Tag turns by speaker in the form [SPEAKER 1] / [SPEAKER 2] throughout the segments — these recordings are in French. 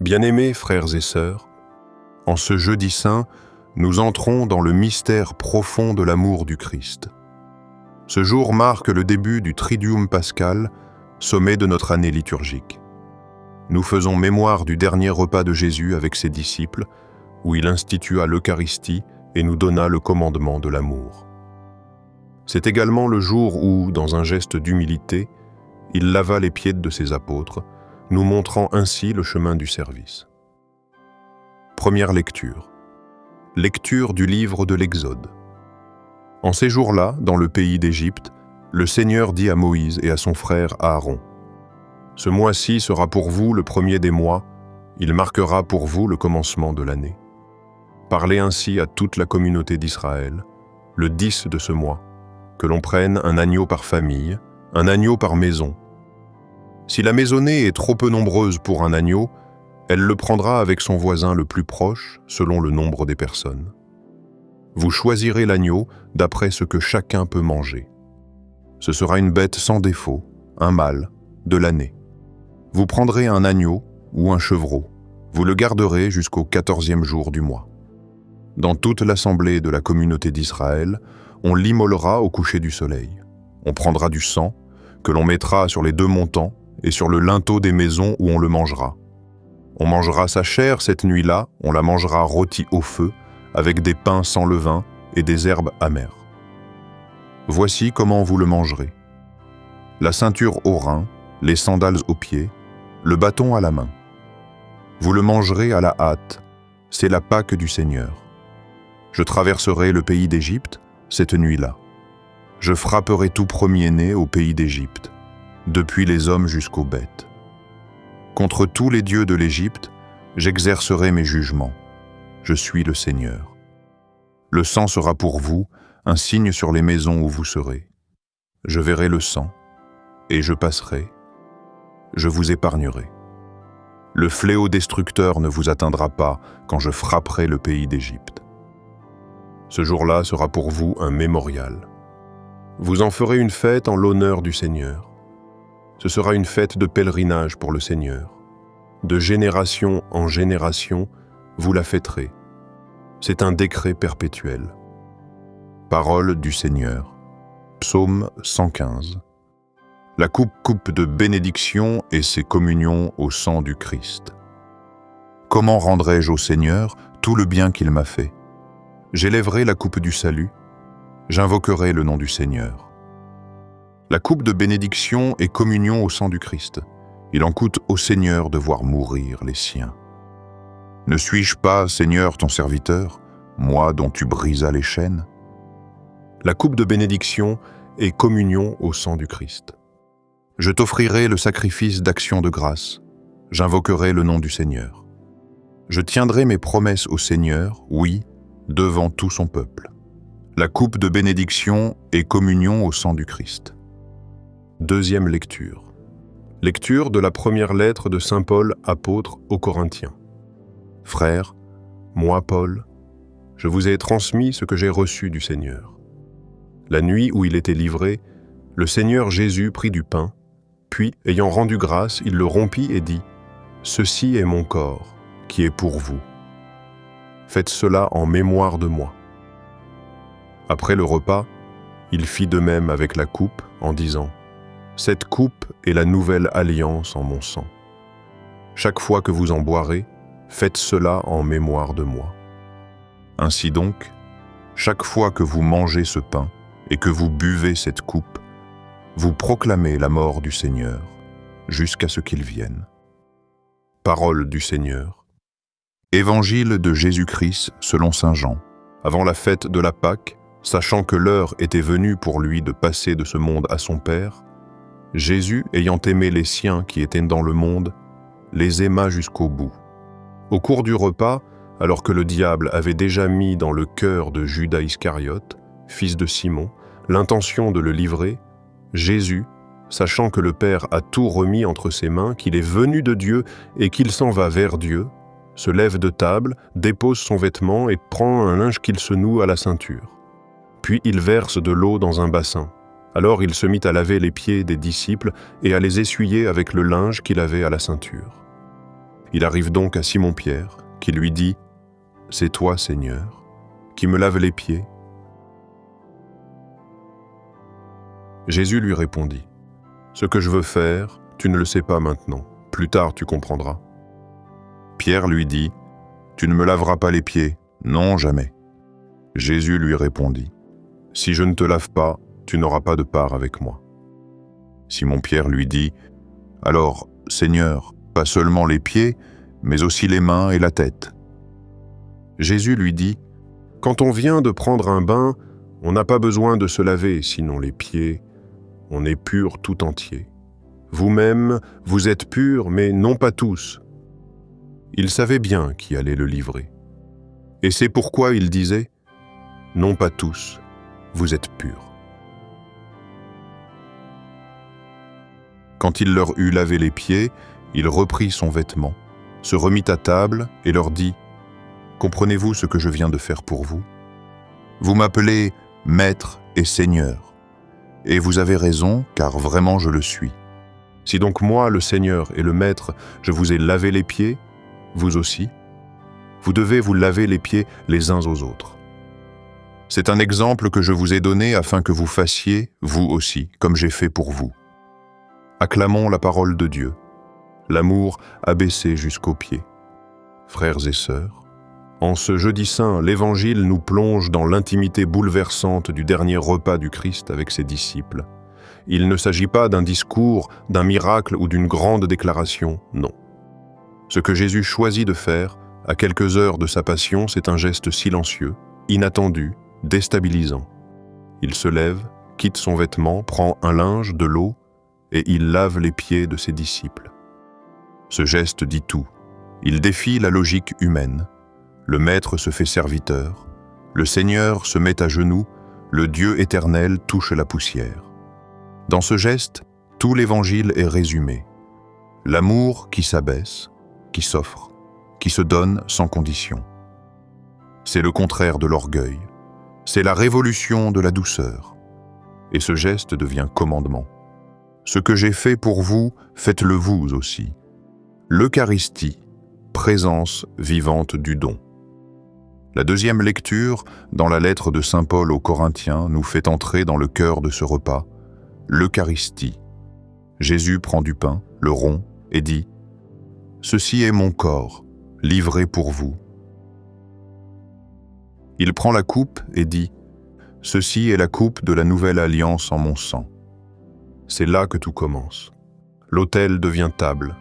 [SPEAKER 1] Bien-aimés frères et sœurs, en ce jeudi saint, nous entrons dans le mystère profond de l'amour du Christ. Ce jour marque le début du Triduum pascal, sommet de notre année liturgique. Nous faisons mémoire du dernier repas de Jésus avec ses disciples, où il institua l'Eucharistie et nous donna le commandement de l'amour. C'est également le jour où, dans un geste d'humilité, il lava les pieds de ses apôtres, nous montrant ainsi le chemin du service. Première lecture. Lecture du livre de l'Exode. En ces jours-là, dans le pays d'Égypte, le Seigneur dit à Moïse et à son frère Aaron : « Ce mois-ci sera pour vous le premier des mois, il marquera pour vous le commencement de l'année. Parlez ainsi à toute la communauté d'Israël, le 10 de ce mois, que l'on prenne un agneau par famille, un agneau par maison. Si la maisonnée est trop peu nombreuse pour un agneau, elle le prendra avec son voisin le plus proche, selon le nombre des personnes. Vous choisirez l'agneau d'après ce que chacun peut manger. Ce sera une bête sans défaut, un mâle, de l'année. Vous prendrez un agneau ou un chevreau. Vous le garderez jusqu'au 14e jour du mois. Dans toute l'assemblée de la communauté d'Israël, on l'immolera au coucher du soleil. On prendra du sang, que l'on mettra sur les deux montants et sur le linteau des maisons où on le mangera. On mangera sa chair cette nuit-là, on la mangera rôtie au feu, avec des pains sans levain et des herbes amères. Voici comment vous le mangerez. La ceinture aux reins, les sandales aux pieds, le bâton à la main. Vous le mangerez à la hâte, c'est la Pâque du Seigneur. Je traverserai le pays d'Égypte cette nuit-là. Je frapperai tout premier-né au pays d'Égypte, depuis les hommes jusqu'aux bêtes. Contre tous les dieux de l'Égypte, j'exercerai mes jugements. Je suis le Seigneur. Le sang sera pour vous un signe sur les maisons où vous serez. Je verrai le sang, et je passerai. Je vous épargnerai. Le fléau destructeur ne vous atteindra pas quand je frapperai le pays d'Égypte. Ce jour-là sera pour vous un mémorial. Vous en ferez une fête en l'honneur du Seigneur. Ce sera une fête de pèlerinage pour le Seigneur. De génération en génération, vous la fêterez. C'est un décret perpétuel. Parole du Seigneur. Psaume 115. La coupe de bénédiction et ses communions au sang du Christ. Comment rendrai-je au Seigneur tout le bien qu'il m'a fait? J'élèverai la coupe du salut, j'invoquerai le nom du Seigneur. La coupe de bénédiction et communion au sang du Christ. Il en coûte au Seigneur de voir mourir les siens. Ne suis-je pas, Seigneur, ton serviteur, moi dont tu brisas les chaînes? La coupe de bénédiction et communion au sang du Christ. Je t'offrirai le sacrifice d'action de grâce, j'invoquerai le nom du Seigneur. Je tiendrai mes promesses au Seigneur, oui, devant tout son peuple. La coupe de bénédiction et communion au sang du Christ. Deuxième lecture. Lecture de la première lettre de saint Paul, apôtre aux Corinthiens. Frères, moi, Paul, je vous ai transmis ce que j'ai reçu du Seigneur. La nuit où il était livré, le Seigneur Jésus prit du pain, puis, ayant rendu grâce, il le rompit et dit : « Ceci est mon corps, qui est pour vous. Faites cela en mémoire de moi. » Après le repas, il fit de même avec la coupe en disant : « Cette coupe est la nouvelle alliance en mon sang. Chaque fois que vous en boirez, faites cela en mémoire de moi. Ainsi donc, chaque fois que vous mangez ce pain et que vous buvez cette coupe, vous proclamez la mort du Seigneur jusqu'à ce qu'il vienne. » Parole du Seigneur. Évangile de Jésus-Christ selon saint Jean. Avant la fête de la Pâque, sachant que l'heure était venue pour lui de passer de ce monde à son Père, Jésus, ayant aimé les siens qui étaient dans le monde, les aima jusqu'au bout. Au cours du repas, alors que le diable avait déjà mis dans le cœur de Judas Iscariote, fils de Simon, l'intention de le livrer, Jésus, sachant que le Père a tout remis entre ses mains, qu'il est venu de Dieu et qu'il s'en va vers Dieu, se lève de table, dépose son vêtement et prend un linge qu'il se noue à la ceinture. Puis il verse de l'eau dans un bassin. Alors il se mit à laver les pieds des disciples et à les essuyer avec le linge qu'il avait à la ceinture. Il arrive donc à Simon-Pierre, qui lui dit « C'est toi, Seigneur, qui me laves les pieds ?» Jésus lui répondit « Ce que je veux faire, tu ne le sais pas maintenant, plus tard tu comprendras. » Pierre lui dit « Tu ne me laveras pas les pieds, non jamais. » Jésus lui répondit « Si je ne te lave pas, tu n'auras pas de part avec moi. » Simon-Pierre lui dit « Alors, Seigneur, pas seulement les pieds, mais aussi les mains et la tête. » Jésus lui dit « Quand on vient de prendre un bain, on n'a pas besoin de se laver, sinon les pieds, on est pur tout entier. Vous-même, vous êtes purs, mais non pas tous. » Il savait bien qui allait le livrer. Et c'est pourquoi il disait « Non pas tous, vous êtes purs. » Quand il leur eut lavé les pieds, il reprit son vêtement, se remit à table et leur dit « Comprenez-vous ce que je viens de faire pour vous? Vous m'appelez Maître et Seigneur, et vous avez raison, car vraiment je le suis. Si donc moi, le Seigneur et le Maître, je vous ai lavé les pieds, vous aussi, vous devez vous laver les pieds les uns aux autres. C'est un exemple que je vous ai donné afin que vous fassiez, vous aussi, comme j'ai fait pour vous. Acclamons la parole de Dieu, l'amour abaissé jusqu'aux pieds. Frères et sœurs, en ce jeudi saint, l'Évangile nous plonge dans l'intimité bouleversante du dernier repas du Christ avec ses disciples. Il ne s'agit pas d'un discours, d'un miracle ou d'une grande déclaration, non. Ce que Jésus choisit de faire, à quelques heures de sa passion, c'est un geste silencieux, inattendu, déstabilisant. Il se lève, quitte son vêtement, prend un linge, de l'eau, et il lave les pieds de ses disciples. Ce geste dit tout. Il défie la logique humaine. Le Maître se fait serviteur. Le Seigneur se met à genoux. Le Dieu éternel touche la poussière. Dans ce geste, tout l'Évangile est résumé. L'amour qui s'abaisse, qui s'offre, qui se donne sans condition. C'est le contraire de l'orgueil. C'est la révolution de la douceur. Et ce geste devient commandement. Ce que j'ai fait pour vous, faites-le vous aussi. L'Eucharistie, présence vivante du don. La deuxième lecture, dans la lettre de saint Paul aux Corinthiens, nous fait entrer dans le cœur de ce repas, l'Eucharistie. Jésus prend du pain, le rompt, et dit « Ceci est mon corps, livré pour vous. » Il prend la coupe et dit « Ceci est la coupe de la nouvelle alliance en mon sang. » C'est là que tout commence. L'autel devient table,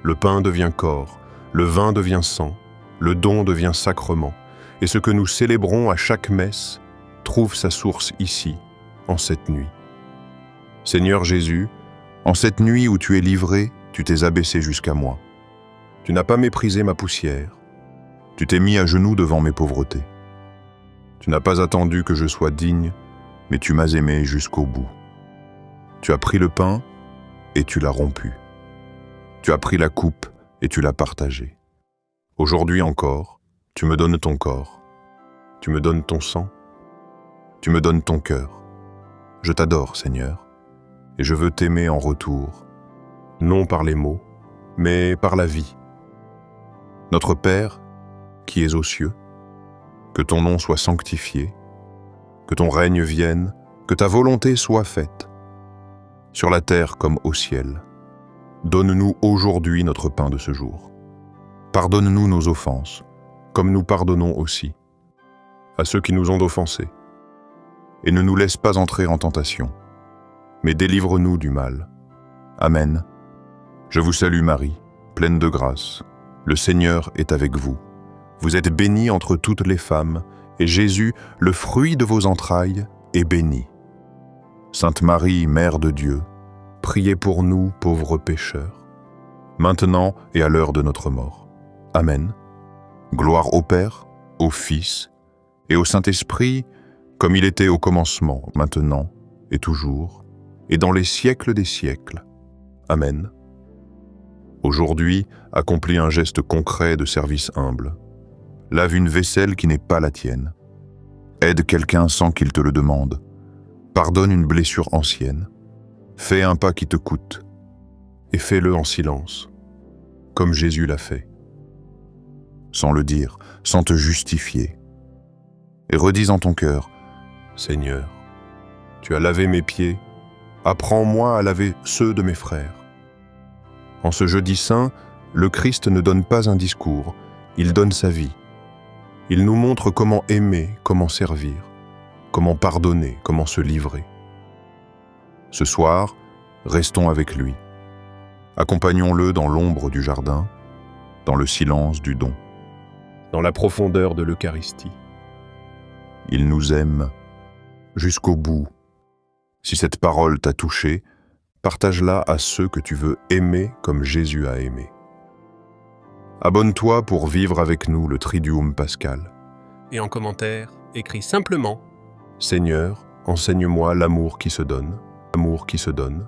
[SPEAKER 1] le pain devient corps, le vin devient sang, le don devient sacrement, et ce que nous célébrons à chaque messe trouve sa source ici, en cette nuit. Seigneur Jésus, en cette nuit où tu es livré, tu t'es abaissé jusqu'à moi. Tu n'as pas méprisé ma poussière, tu t'es mis à genoux devant mes pauvretés. Tu n'as pas attendu que je sois digne, mais tu m'as aimé jusqu'au bout. Tu as pris le pain et tu l'as rompu. Tu as pris la coupe et tu l'as partagée. Aujourd'hui encore, tu me donnes ton corps. Tu me donnes ton sang. Tu me donnes ton cœur. Je t'adore, Seigneur, et je veux t'aimer en retour, non par les mots, mais par la vie. Notre Père, qui es aux cieux, que ton nom soit sanctifié, que ton règne vienne, que ta volonté soit faite, sur la terre comme au ciel. Donne-nous aujourd'hui notre pain de ce jour. Pardonne-nous nos offenses, comme nous pardonnons aussi à ceux qui nous ont offensés. Et ne nous laisse pas entrer en tentation, mais délivre-nous du mal. Amen. Je vous salue Marie, pleine de grâce. Le Seigneur est avec vous. Vous êtes bénie entre toutes les femmes, et Jésus, le fruit de vos entrailles, est béni. Sainte Marie, Mère de Dieu, priez pour nous, pauvres pécheurs, maintenant et à l'heure de notre mort. Amen. Gloire au Père, au Fils et au Saint-Esprit, comme il était au commencement, maintenant et toujours, et dans les siècles des siècles. Amen. Aujourd'hui, accomplis un geste concret de service humble. Lave une vaisselle qui n'est pas la tienne. Aide quelqu'un sans qu'il te le demande. Pardonne une blessure ancienne. Fais un pas qui te coûte. Et fais-le en silence, comme Jésus l'a fait. sans le dire, sans te justifier. Et redis en ton cœur, Seigneur, tu as lavé mes pieds, apprends-moi à laver ceux de mes frères. En ce jeudi saint, le Christ ne donne pas un discours, il donne sa vie. Il nous montre comment aimer, comment servir, comment pardonner, comment se livrer. Ce soir, restons avec lui. Accompagnons-le dans l'ombre du jardin, dans le silence du don,
[SPEAKER 2] dans la profondeur de l'Eucharistie.
[SPEAKER 1] Il nous aime jusqu'au bout. Si cette parole t'a touché, partage-la à ceux que tu veux aimer comme Jésus a aimé. Abonne-toi pour vivre avec nous le Triduum pascal.
[SPEAKER 2] Et en commentaire, écris simplement
[SPEAKER 1] Seigneur, enseigne-moi l'amour qui se donne, l'amour qui se donne,